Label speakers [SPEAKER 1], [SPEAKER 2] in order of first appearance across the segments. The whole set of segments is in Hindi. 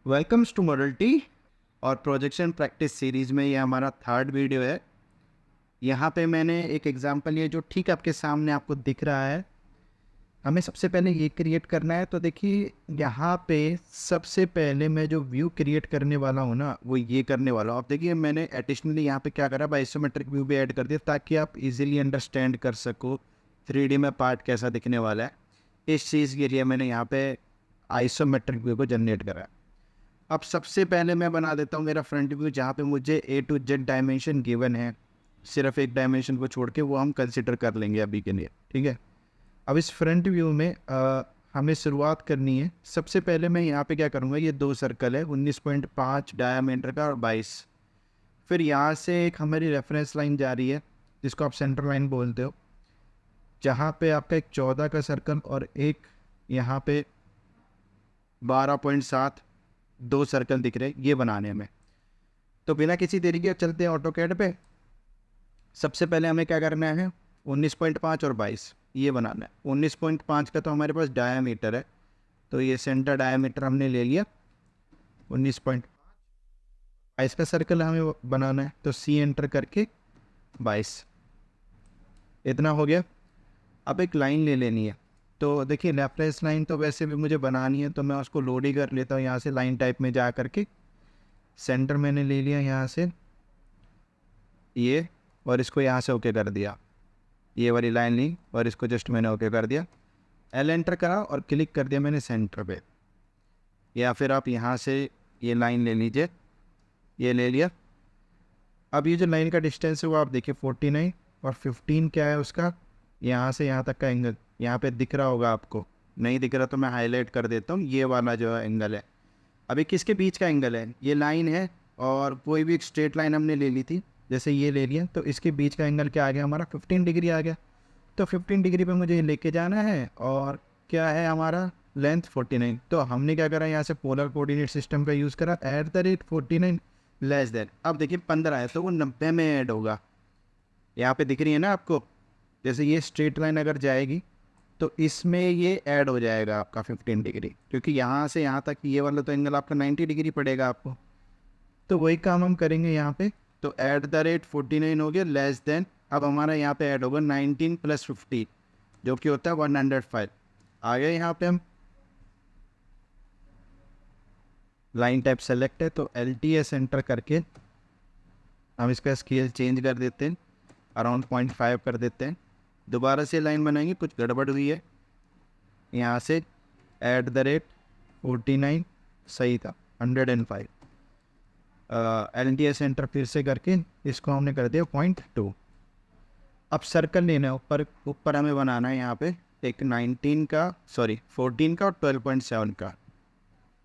[SPEAKER 1] वेलकम्स टू मॉडलिटी और प्रोजेक्शन प्रैक्टिस सीरीज़ में ये हमारा थर्ड वीडियो है। यहाँ पे मैंने एक एग्जांपल लिया जो ठीक आपके सामने आपको दिख रहा है। हमें सबसे पहले ये क्रिएट करना है। तो देखिए यहाँ पे सबसे पहले मैं जो व्यू क्रिएट करने वाला हूँ ना, वो ये करने वाला हूँ। अब देखिए मैंने एडिशनली यहाँ पे क्या करा, आइसोमेट्रिक व्यू भी ऐड कर दिया ताकि आप इजीली अंडरस्टैंड कर सको 3D में पार्ट कैसा दिखने वाला है। इस चीज़ के लिए मैंने यहाँ पे आइसोमेट्रिक व्यू को जनरेट करा। अब सबसे पहले मैं बना देता हूँ मेरा फ्रंट व्यू, जहाँ पे मुझे A to Z dimension given है। सिर्फ एक डायमेंशन को छोड़ के वो हम कंसिडर कर लेंगे अभी के लिए, ठीक है। अब इस फ्रंट व्यू में हमें शुरुआत करनी है। सबसे पहले मैं यहाँ पे क्या करूँगा, ये दो सर्कल है 19.5 डायमीटर का और 22। फिर यहाँ से एक हमारी रेफरेंस लाइन जा रही है जिसको आप सेंटर लाइन बोलते हो, जहाँ पे आपका एक 14 का सर्कल और एक यहाँ पे 12.7 दो सर्कल दिख रहे, ये बनाने में। तो बिना किसी देरी के चलते हैं ऑटोकैड पे। सबसे पहले हमें क्या करना है, 19.5 और 22 ये बनाना है। 19.5 का तो हमारे पास डायामीटर है, तो ये सेंटर डायामीटर हमने ले लिया। 19.22 का सर्कल हमें बनाना है, तो C एंटर करके 22 इतना हो गया। अब एक लाइन ले लेनी है। तो देखिए रेफरेंस लाइन तो वैसे भी मुझे बनानी है, तो मैं उसको लोड ही कर लेता हूँ यहाँ से। लाइन टाइप में जा करके सेंटर मैंने ले लिया यहाँ से ये, और इसको यहाँ से ओके कर दिया। ये वाली लाइन ली और इसको जस्ट मैंने ओके कर दिया। L एंटर करा और क्लिक कर दिया मैंने सेंटर पे। या फिर आप यहाँ से ये लाइन ले लीजिए, ये ले लिया। अब ये जो लाइन का डिस्टेंस है वो आप देखिए 49 और 15 क्या है उसका, यहाँ से यहाँ तक का एंगल। यहाँ पे दिख रहा होगा आपको, नहीं दिख रहा तो मैं हाईलाइट कर देता हूँ। ये वाला जो है एंगल है, अभी किसके बीच का एंगल है, ये लाइन है और कोई भी एक स्ट्रेट लाइन हमने ले ली थी, जैसे ये ले लिया, तो इसके बीच का एंगल क्या आ गया हमारा, 15 डिग्री आ गया। तो 15 डिग्री पे मुझे लेके जाना है और क्या है हमारा लेंथ 49। तो हमने क्या करा, यहाँ से पोलर कोऑर्डिनेट सिस्टम का यूज़ करा, @49 लेस देन। अब देखिए 15 है तो वो 90 में ऐड होगा। यहाँ पे दिख रही है ना आपको, जैसे ये स्ट्रेट लाइन अगर जाएगी तो इसमें ये ऐड हो जाएगा आपका 15 डिग्री, क्योंकि यहाँ से यहाँ तक ये वाला तो एंगल आपका 90 डिग्री पड़ेगा आपको। तो वही काम हम करेंगे यहाँ पे। तो @49 हो गया लेस देन। अब हमारा यहाँ पे ऐड होगा 19 + 50 जो कि होता है 105। आ गए यहाँ पे हम, लाइन टाइप सेलेक्ट है तो LTS एंटर करके हम इसका स्केल चेंज कर देते हैं, अराउंड 0.5 कर देते हैं। दोबारा से लाइन बनाएंगे, कुछ गड़बड़ हुई है। यहाँ से @49 सही था, 105। LTS एंटर फिर से करके इसको हमने कर दिया 0.2। अब सर्कल लेना है, ऊपर ऊपर हमें बनाना है यहाँ पे एक 14 का और 12.7 का।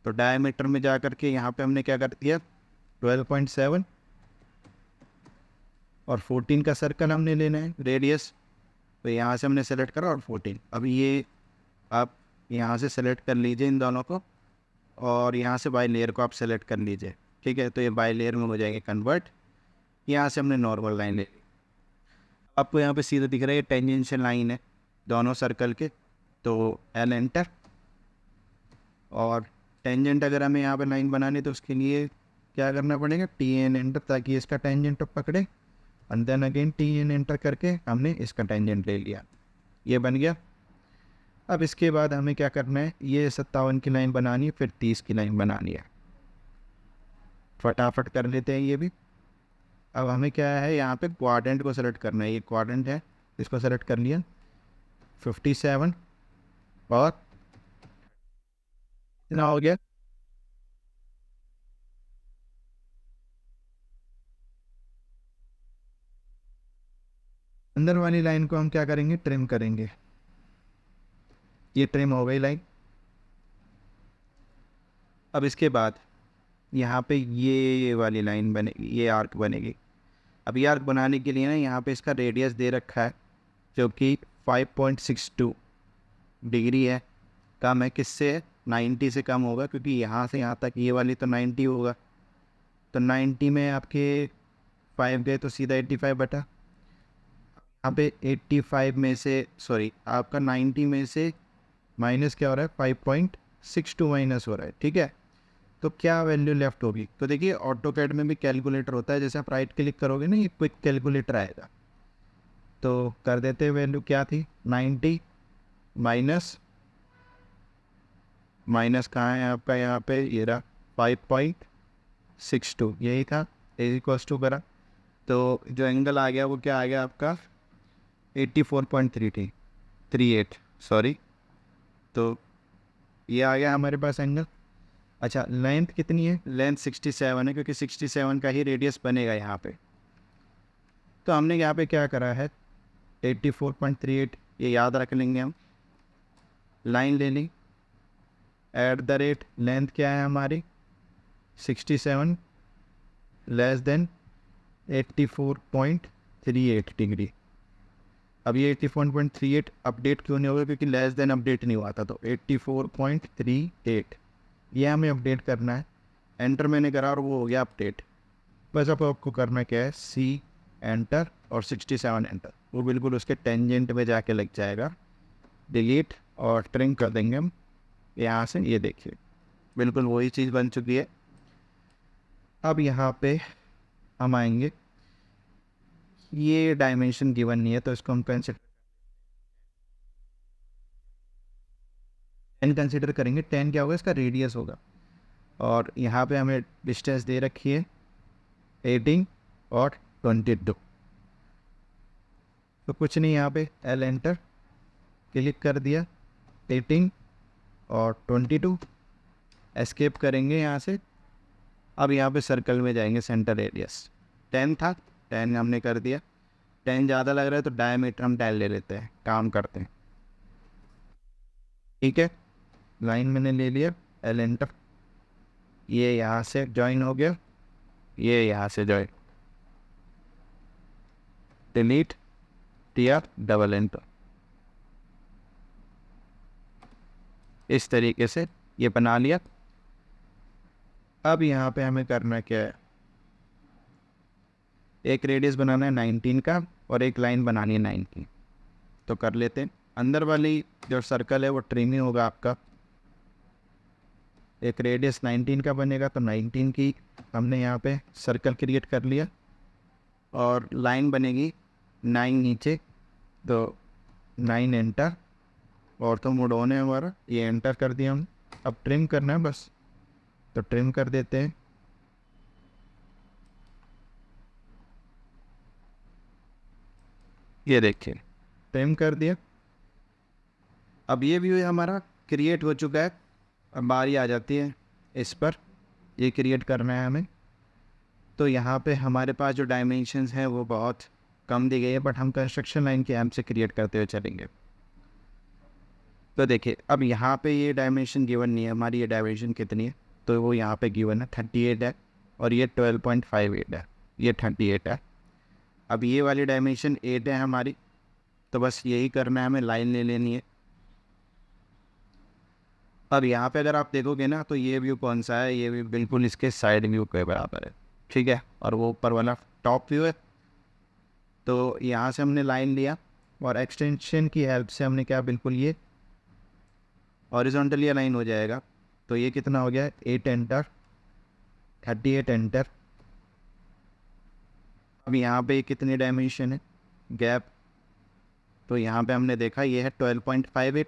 [SPEAKER 1] तो डायमीटर में जा करके यहाँ पे हमने क्या कर दिया, 12.7 और 14 का सर्कल हमने लेना है रेडियस। तो यहाँ से हमने सेलेक्ट करा और 14। अभी ये आप यहाँ से सेलेक्ट कर लीजिए इन दोनों को, और यहाँ से बाई लेयर को आप सेलेक्ट कर लीजिए, ठीक है। तो ये बाई लेयर में हो जाएंगे कन्वर्ट। यहाँ से हमने नॉर्मल लाइन ले ली। आपको यहाँ पे सीधा दिख रहा है ये टेंजेंशियल लाइन है दोनों सर्कल के। तो L एंटर, और टेंजेंट अगर हमें यहाँ पे लाइन बनानी तो उसके लिए क्या करना पड़ेगा, TN एंटर, ताकि इसका टेंजेंट पकड़े। And then again TN enter करके हमने इसका टेंजेंट ले लिया, ये बन गया। अब इसके बाद हमें क्या करना है, ये 57 की लाइन बनानी है, फिर 30 की लाइन बनानी है। फटाफट कर लेते हैं ये भी। अब हमें क्या है, यहाँ पे क्वाड्रेंट को सेलेक्ट करना है। ये क्वाड्रेंट है, इसको सेलेक्ट कर लिया। 57 और इतना हो गया। अंदर वाली लाइन को हम क्या करेंगे, ट्रिम करेंगे। ये ट्रिम हो गई लाइन। अब इसके बाद यहाँ पे ये वाली लाइन बनेगी, ये आर्क बनेगी। अब ये आर्क बनाने के लिए ना यहाँ पे इसका रेडियस दे रखा है जो कि 5.62 डिग्री है। कम है, किससे है, 90 से कम होगा, क्योंकि यहाँ से यहाँ तक ये वाली तो 90 होगा। तो 90 में आपके 5 गए तो सीधा 85 बटा। यहाँ पे 85 में से सॉरी आपका 90 में से माइनस क्या हो रहा है, 5.62 माइनस हो रहा है, ठीक है। तो क्या वैल्यू लेफ्ट होगी। तो देखिए ऑटो कैड में भी कैलकुलेटर होता है, जैसे आप राइट क्लिक करोगे ना ये क्विक कैलकुलेटर आएगा। तो कर देते हैं, वैल्यू क्या थी 90 माइनस माइनस कहाँ है आपका, यहाँ पे ये रहा 5.62 यही था, इज इक्वल्स टू करा। तो जो एंगल आ गया वो क्या आ गया आपका 84.38 सॉरी। तो ये आ गया हमारे पास एंगल। अच्छा लेंथ कितनी है, लेंथ 67 है, क्योंकि 67 का ही रेडियस बनेगा यहाँ पे। तो हमने यहाँ पे क्या करा है 84.38 ये याद रख लेंगे हम, लाइन ले ली, एट द रेट लेंथ क्या है हमारी 67 लेस देन 84.38 डिग्री। अब ये 84.38 अपडेट क्यों नहीं होगा, क्योंकि लेस देन अपडेट नहीं हुआ था। तो 84.38 ये हमें अपडेट करना है। एंटर मैंने करा और वो हो गया अपडेट। बस अब आपको करना क्या है, सी एंटर और 67 एंटर, वो बिल्कुल उसके टेंजेंट में जाके लग जाएगा। डिलीट और ट्रिम कर देंगे हम यहाँ से, ये देखिए बिल्कुल वही चीज़ बन चुकी है। अब यहाँ पे हम आएंगे, ये डायमेंशन गिवन नहीं है तो इसको हम कंसिडर करेंगे। 10 क्या होगा, इसका रेडियस होगा। और यहाँ पे हमें डिस्टेंस दे रखी है 18 और 22। तो कुछ नहीं, यहाँ पे एल एंटर क्लिक कर दिया, 18 और 22 एस्केप करेंगे यहाँ से। अब यहाँ पे सर्कल में जाएंगे, सेंटर रेडियस 10 था, 10 हमने कर दिया। 10 ज़्यादा लग रहा है तो डायमीटर हम 10 ले लेते हैं, काम करते हैं। ठीक है, लाइन मैंने ले लिया, एल एंटर, ये यहाँ से ज्वाइन हो गया, ये यहाँ से join, delete TR double enter. इस तरीके से ये बना लिया। अब यहाँ पे हमें करना क्या है, एक रेडियस बनाना है 19 का और एक लाइन बनानी है 9 की। तो कर लेते हैं। अंदर वाली जो सर्कल है वो ट्रिम ही होगा आपका। एक रेडियस 19 का बनेगा, तो 19 की हमने यहाँ पे सर्कल क्रिएट कर लिया और लाइन बनेगी 9 नीचे। तो 9 एंटर, और तो मोड ऑन है हमारा, ये एंटर कर दिया हम। अब ट्रिम करना है बस, तो ट्रिम कर देते हैं। ये देखिए ट्रिम कर दिया। अब ये व्यू हमारा क्रिएट हो चुका है। अब बारी आ जाती है इस पर, ये क्रिएट करना है हमें। तो यहाँ पे हमारे पास जो डायमेंशंस हैं वो बहुत कम दी गई है, बट हम कंस्ट्रक्शन लाइन के हेल्प से क्रिएट करते हुए चलेंगे। तो देखिए अब यहाँ पे ये डायमेंशन गिवन नहीं है हमारी, ये डायमेंशन कितनी है, तो वो यहाँ पे गिवन है 38 है, और ये 12.58 है, ये 38 है। अब ये वाली डायमेंशन 8 है हमारी, तो बस यही करना है हमें, लाइन ले लेनी है। अब यहाँ पे अगर आप देखोगे ना तो ये व्यू कौन सा है, ये व्यू बिल्कुल इसके साइड व्यू के बराबर है, ठीक है, और वो ऊपर वाला टॉप व्यू है। तो यहाँ से हमने लाइन लिया और एक्सटेंशन की हेल्प से हमने क्या, बिल्कुल ये हॉरिजॉन्टली अलाइन हो जाएगा। तो ये कितना हो गया 8 एंटर, 38 एंटर। अब यहाँ पे कितने डायमेंशन है गैप, तो यहाँ पे हमने देखा ये है 12.58,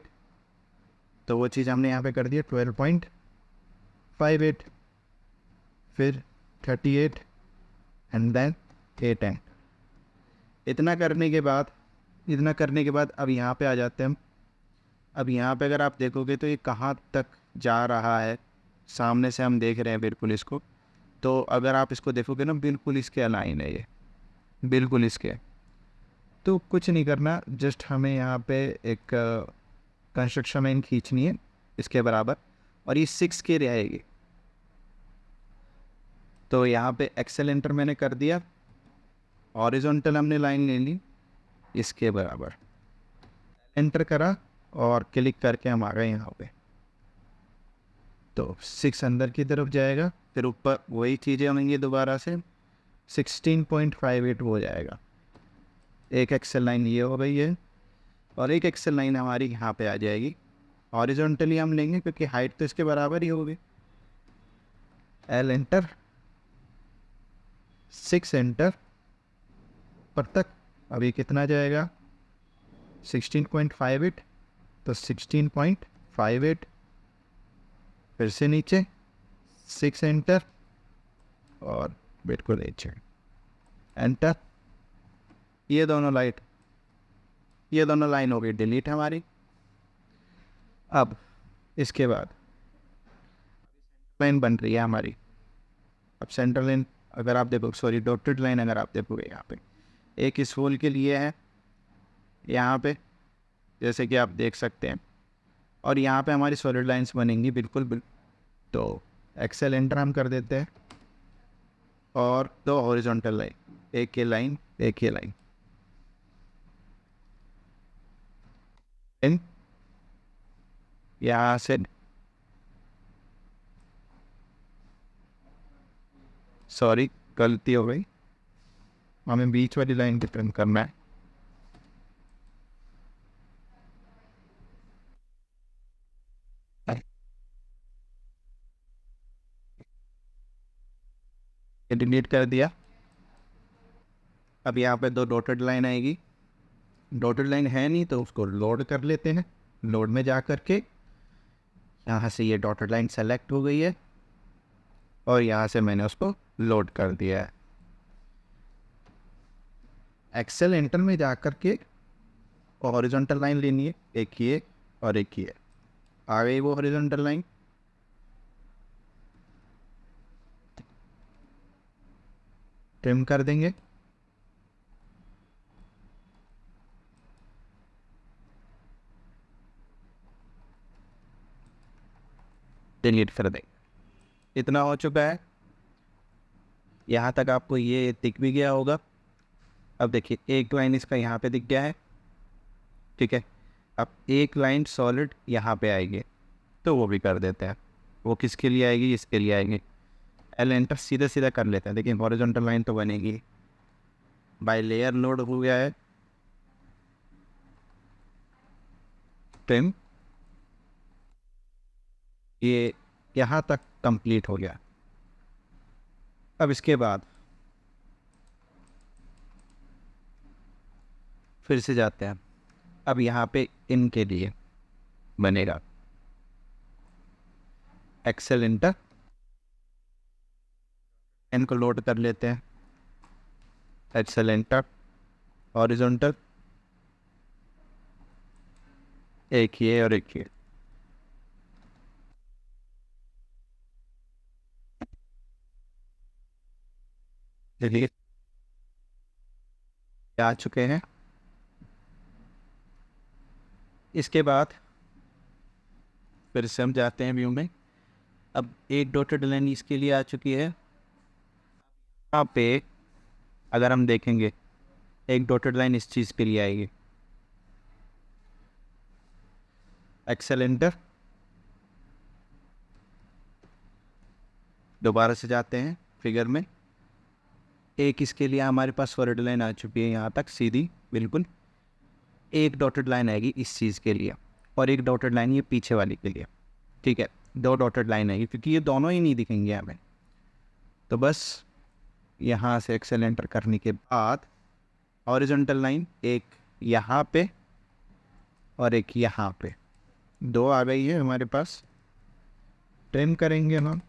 [SPEAKER 1] तो वो चीज़ हमने यहाँ पे कर दिया 12.58, फिर 38 एंड देन 8 एंड। इतना करने के बाद अब यहाँ पे आ जाते हैं हम। अब यहाँ पे अगर आप देखोगे तो ये कहाँ तक जा रहा है, सामने से हम देख रहे हैं बिल्कुल इसको। तो अगर आप इसको देखोगे ना बिल्कुल इसके अलाइन है, ये बिल्कुल इसके। तो कुछ नहीं करना, जस्ट हमें यहाँ पे एक कंस्ट्रक्शन लाइन खींचनी है इसके बराबर, और ये 6 के रहेगी। तो यहाँ पे एक्सेल एंटर मैंने कर दिया, हॉरिजॉन्टल हमने लाइन ले ली इसके बराबर, एंटर करा और क्लिक करके हम आ गए यहाँ पे। तो 6 अंदर की तरफ जाएगा, फिर ऊपर वही चीज़ें होंगी दोबारा से, 16.58 हो जाएगा। एक एक्सेल लाइन ये हो गई है, और एक एक्सेल लाइन हमारी यहाँ पे आ जाएगी। हॉरिजॉन्टली हम लेंगे क्योंकि हाइट तो इसके बराबर ही होगी। एल एंटर, 6 एंटर पर तक। अभी कितना जाएगा 16.58, तो 16.58, फिर से नीचे 6 एंटर और बिल्कुल नीचे एंटर। ये दोनों लाइन हो गई डिलीट हमारी। अब इसके बाद लाइन बन रही है हमारी। अब सेंट्रल लाइन अगर आप देखो, सॉरी डॉटेड लाइन अगर आप देखोगे यहाँ पे एक इस होल के लिए है यहाँ पे, जैसे कि आप देख सकते हैं, और यहाँ पे हमारी सॉलिड लाइंस बनेंगी बिल्कुल। तो एक्सेल एंटर हम कर देते हैं और 2 हॉरिजॉन्टल लाइन, एक ये लाइन एक ये लाइन, यहाँ से सॉरी गलती हो गई, हमें बीच वाली लाइन की टर्न करना है। ये डिलीट कर दिया। अब यहाँ पे 2 डॉटेड लाइन आएगी। डॉटेड लाइन है नहीं तो उसको लोड कर लेते हैं। लोड में जा कर के यहाँ से ये डॉटेड लाइन सेलेक्ट हो गई है और यहाँ से मैंने उसको लोड कर दिया है। एक्सेल एंटर में जा कर के हॉरिजॉन्टल लाइन लेनी है, एक ये और एक ये। आ गई वो हॉरिजॉन्टल लाइन, ट्रिम कर देंगे। डिलीट कर देंगे। इतना हो चुका है। यहाँ तक आपको ये दिख भी गया होगा। अब देखिए एक लाइन इसका यहाँ पे दिख गया है, ठीक है। अब एक लाइन सॉलिड यहाँ पे आएगी, तो वो भी कर देते हैं। वो किसके लिए आएगी, इसके लिए आएगी। एल एंटर सीधा सीधा कर लेते हैं। देखिए हॉरिजॉन्टल लाइन तो बनेगी, बाय लेयर लोड हो गया है। ट्रिम, ये यहाँ तक कंप्लीट हो गया। अब इसके बाद फिर से जाते हैं। अब यहाँ पे इनके लिए बनेगा एक्सेल इंटर, इनको लोड कर लेते हैं। एक्सेल इंटर हॉरिजॉन्टल, एक ये और एक ये। चलिए आ चुके हैं। इसके बाद फिर से हम जाते हैं व्यू में। अब एक डॉटेड लाइन इसके लिए आ चुकी है। यहाँ पे अगर हम देखेंगे एक डॉटेड लाइन इस चीज़ के लिए आएगी। एक्सेल एंटर, दोबारा से जाते हैं फिगर में। एक इसके लिए हमारे पास सॉलिड लाइन आ चुकी है यहाँ तक सीधी बिल्कुल। एक डॉटेड लाइन आएगी इस चीज़ के लिए और एक डॉटेड लाइन ये पीछे वाली के लिए, ठीक है। 2 डॉटेड लाइन आएगी क्योंकि ये दोनों ही नहीं दिखेंगे हमें। तो बस यहाँ से एक्सेल एंटर करने के बाद हॉरिजॉन्टल लाइन एक यहाँ पे और एक यहाँ पे, 2 आ गई है हमारे पास। ट्रिम करेंगे हम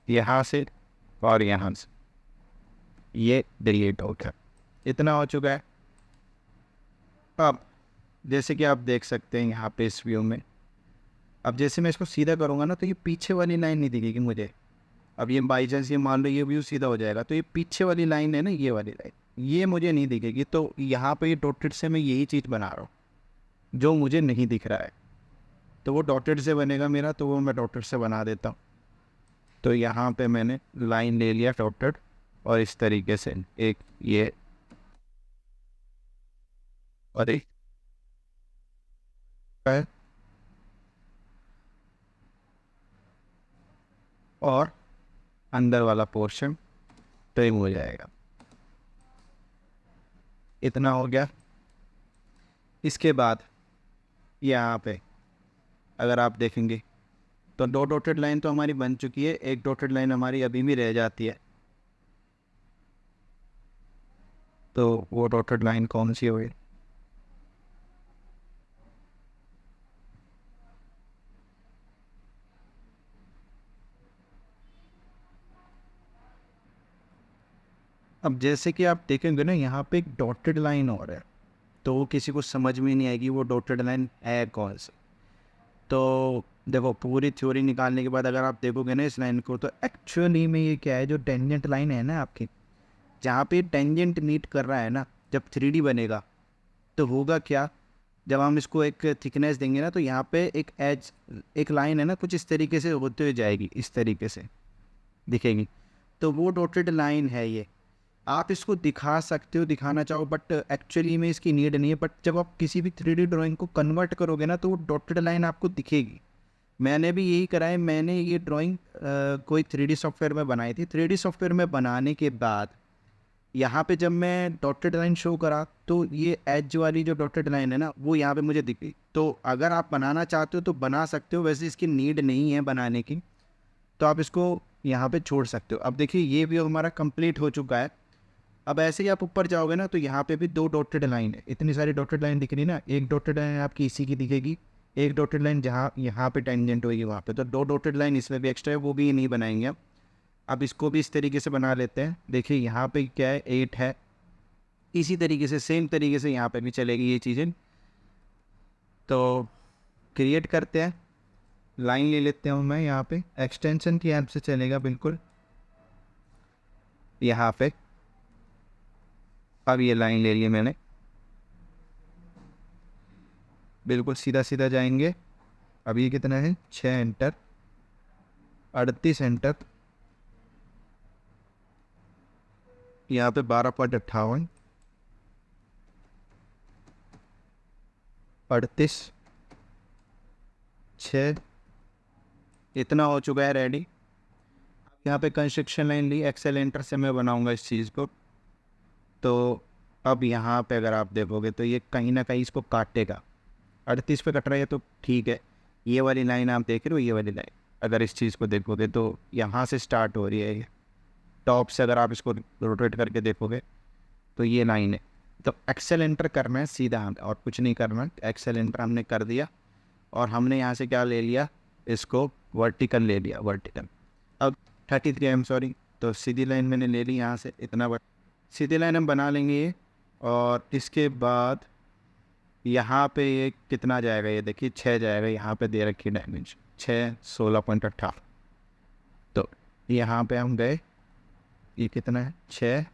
[SPEAKER 1] यहाँ से और यहाँ से, ये डिलीट हो गया। इतना हो चुका है। अब जैसे कि आप देख सकते हैं यहाँ पे इस व्यू में, अब जैसे मैं इसको सीधा करूँगा ना तो ये पीछे वाली लाइन नहीं दिखेगी मुझे। अब ये बाई चांस ये मान लो ये व्यू सीधा हो जाएगा तो ये पीछे वाली लाइन है ना, ये वाली लाइन ये मुझे नहीं दिखेगी। तो यहाँ पे ये डॉटेड से मैं यही चीज़ बना रहा हूँ जो मुझे नहीं दिख रहा है, तो वो डॉटेड से बनेगा मेरा, तो वो मैं डॉटेड से बना देता हूँ। तो यहाँ पे मैंने लाइन ले लिया डॉटेड और इस तरीके से एक ये और एक है और अंदर वाला पोर्शन ट्रिम हो जाएगा। इतना हो गया। इसके बाद यहाँ पे अगर आप देखेंगे तो 2 डॉटेड लाइन तो हमारी बन चुकी है, एक डॉटेड लाइन हमारी अभी भी रह जाती है। तो वो डॉटेड लाइन कौन सी होगी? अब जैसे कि आप देखेंगे ना, यहाँ पे एक डॉटेड लाइन और है, तो वो किसी को समझ में नहीं आएगी वो डॉटेड लाइन है कौन सी। तो देखो, पूरी थ्योरी निकालने के बाद अगर आप देखोगे ना इस लाइन को, तो एक्चुअली में ये क्या है, जो टेंजेंट लाइन है ना आपकी, जहाँ पे टेंजेंट मीट कर रहा है ना, जब 3D बनेगा तो होगा क्या, जब हम इसको एक थिकनेस देंगे ना, तो यहाँ पे एक एज, एक लाइन है ना, कुछ इस तरीके से होते हुए जाएगी, इस तरीके से दिखेगी। तो वो डॉटेड लाइन है ये। आप इसको दिखा सकते हो, दिखाना चाहो, बट एक्चुअली में इसकी नीड नहीं है। बट जब आप किसी भी 3D ड्राइंग को कन्वर्ट करोगे ना, तो वो डॉटेड लाइन आपको दिखेगी। मैंने भी यही करा है। मैंने ये ड्राइंग कोई 3D सॉफ्टवेयर में बनाई थी। 3D सॉफ्टवेयर में बनाने के बाद यहाँ पे जब मैं डॉटेड लाइन शो करा, तो ये एज वाली जो डॉटेड लाइन है ना, वो यहाँ पे मुझे दिख गई। तो अगर आप बनाना चाहते हो तो बना सकते हो, वैसे इसकी नीड नहीं है बनाने की, तो आप इसको यहाँ पे छोड़ सकते हो। अब देखिए, ये भी हमारा कंप्लीट हो चुका है। अब ऐसे ही आप ऊपर जाओगे ना, तो यहाँ पे भी 2 डॉटेड लाइन है। इतनी सारी डॉटेड लाइन दिख रही ना, एक डॉटेड लाइन आपकी इसी की दिखेगी, एक डॉटेड लाइन जहाँ यहाँ पे टेंजेंट होगी वहाँ पे, तो 2 डॉटेड लाइन इसमें भी एक्स्ट्रा है, वो भी नहीं बनाएंगे हम। अब इसको भी इस तरीके से बना लेते हैं। देखिए यहाँ पे क्या है, 8 है। इसी तरीके से, सेम तरीके से यहाँ पे भी चलेगी ये चीज़ें। तो क्रिएट करते हैं, लाइन ले लेते हूँ मैं यहाँ पे, एक्सटेंशन की हेल्प से चलेगा बिल्कुल। यहाँ पे अब ये लाइन ले ली मैंने, बिल्कुल सीधा सीधा जाएंगे। अब ये कितना है, 6 एंटर, 38 एंटर, यहाँ पे 12.58, 38, 6, इतना हो चुका है रेडी। यहाँ पे कंस्ट्रक्शन लाइन ली, एक्सेल एंटर से मैं बनाऊंगा इस चीज़ को। तो अब यहाँ पे अगर आप देखोगे तो ये कहीं ना कहीं इसको काटेगा। 38 पे कट रहा है तो ठीक है। ये वाली लाइन आप देख रहे हो, ये वाली लाइन अगर इस चीज़ को देखोगे तो यहाँ से स्टार्ट हो रही है ये, टॉप से अगर आप इसको रोटेट करके देखोगे तो ये लाइन है। तो एक्सेल एंटर करना है सीधा, हम और कुछ नहीं करना। एक्सेल एंटर हमने कर दिया, और हमने यहाँ से क्या ले लिया, इसको वर्टिकल ले लिया, वर्टिकल। अब 33, आई एम सॉरी, तो सीधी लाइन मैंने ले ली यहाँ से, इतना सीधी लाइन हम बना लेंगे ये। और इसके बाद यहाँ पे ये कितना जाएगा, ये देखिए 6 जाएगा, यहाँ पे दे रखी डायमेंशन 6, 16.18। तो यहाँ पे हम गए, ये कितना है, 6,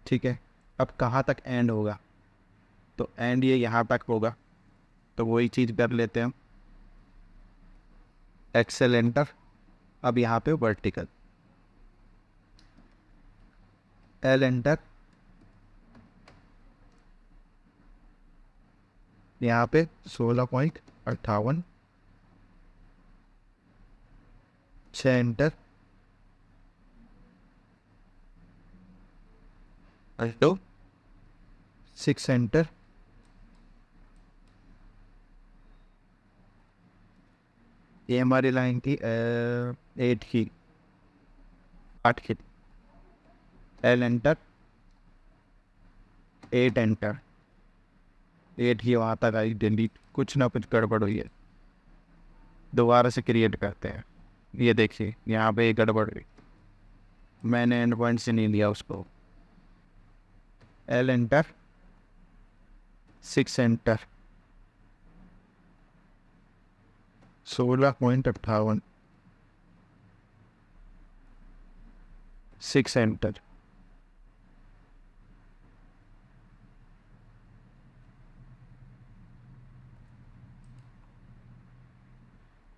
[SPEAKER 1] ठीक है। अब कहाँ तक एंड होगा, तो एंड ये यहाँ तक होगा। तो वही चीज़ कर लेते हैं हम, एक्सेल एंटर। अब यहाँ पे वर्टिकल, एल एंटर, यहाँ पे 16.58, 6 एंटर, तो 6 एंटर, ये हमारी लाइन थी 8 की, 8 की। एल एंटर, 8 एंटर, 8 ही वहाँ तक आई, डिलीट, कुछ ना कुछ गड़बड़ हुई है। दोबारा से क्रिएट करते हैं। ये देखिए यहाँ पे गड़बड़ हुई, मैंने एंड पॉइंट से नहीं लिया उसको। L enter, 6 enter, 16.58, 6 enter.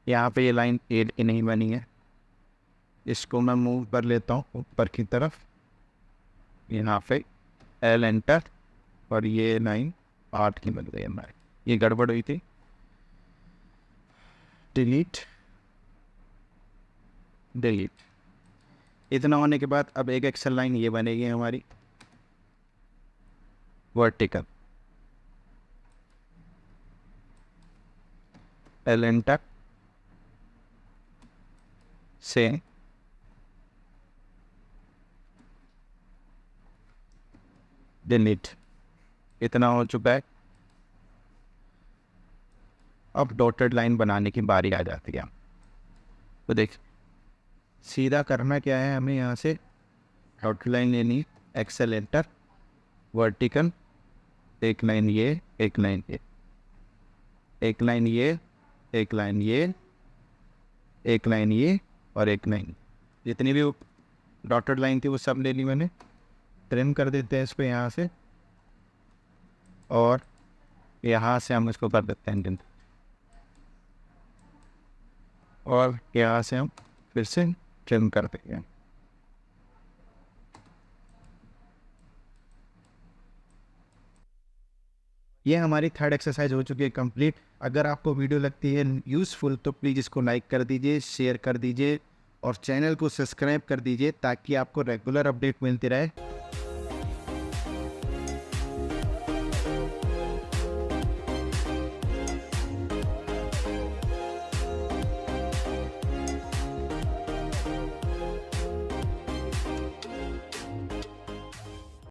[SPEAKER 1] यहाँ पे ये लाइन 8 की नहीं बनी है, इसको मैं मूव कर लेता हूँ ऊपर की तरफ, यहाँ पे एल एंटर, और ये लाइन 8 की बन गई हमारी। ये गड़बड़ हुई थी, डिलीट, डिलीट। इतना होने के बाद अब एक एक्सेल लाइन ये बनेगी हमारी, वर्टिकल, एल एंटर, से डिलीट, इतना हो चुका है। अब डॉटेड लाइन बनाने की बारी आ जाती है। तो देख, सीधा करना क्या है, हमें यहाँ से डॉटेड लाइन लेनी, एक्सेल एंटर, वर्टिकल, एक लाइन ये, एक लाइन ये, एक लाइन ये, एक लाइन ये, एक लाइन ये और एक लाइन, जितनी भी डॉटेड लाइन थी वो सब ले ली मैंने। ट्रिम कर देते हैं इसको यहाँ से, और यहाँ से हम इसको कर देते हैं गिनती, और यहाँ से हम फिर से ट्रिम कर देंगे। ये हमारी थर्ड एक्सरसाइज हो चुकी है कंप्लीट। अगर आपको वीडियो लगती है यूज़फुल तो प्लीज़ इसको लाइक कर दीजिए, शेयर कर दीजिए और चैनल को सब्सक्राइब कर दीजिए ताकि आपको रेगुलर अपडेट मिलती रहे।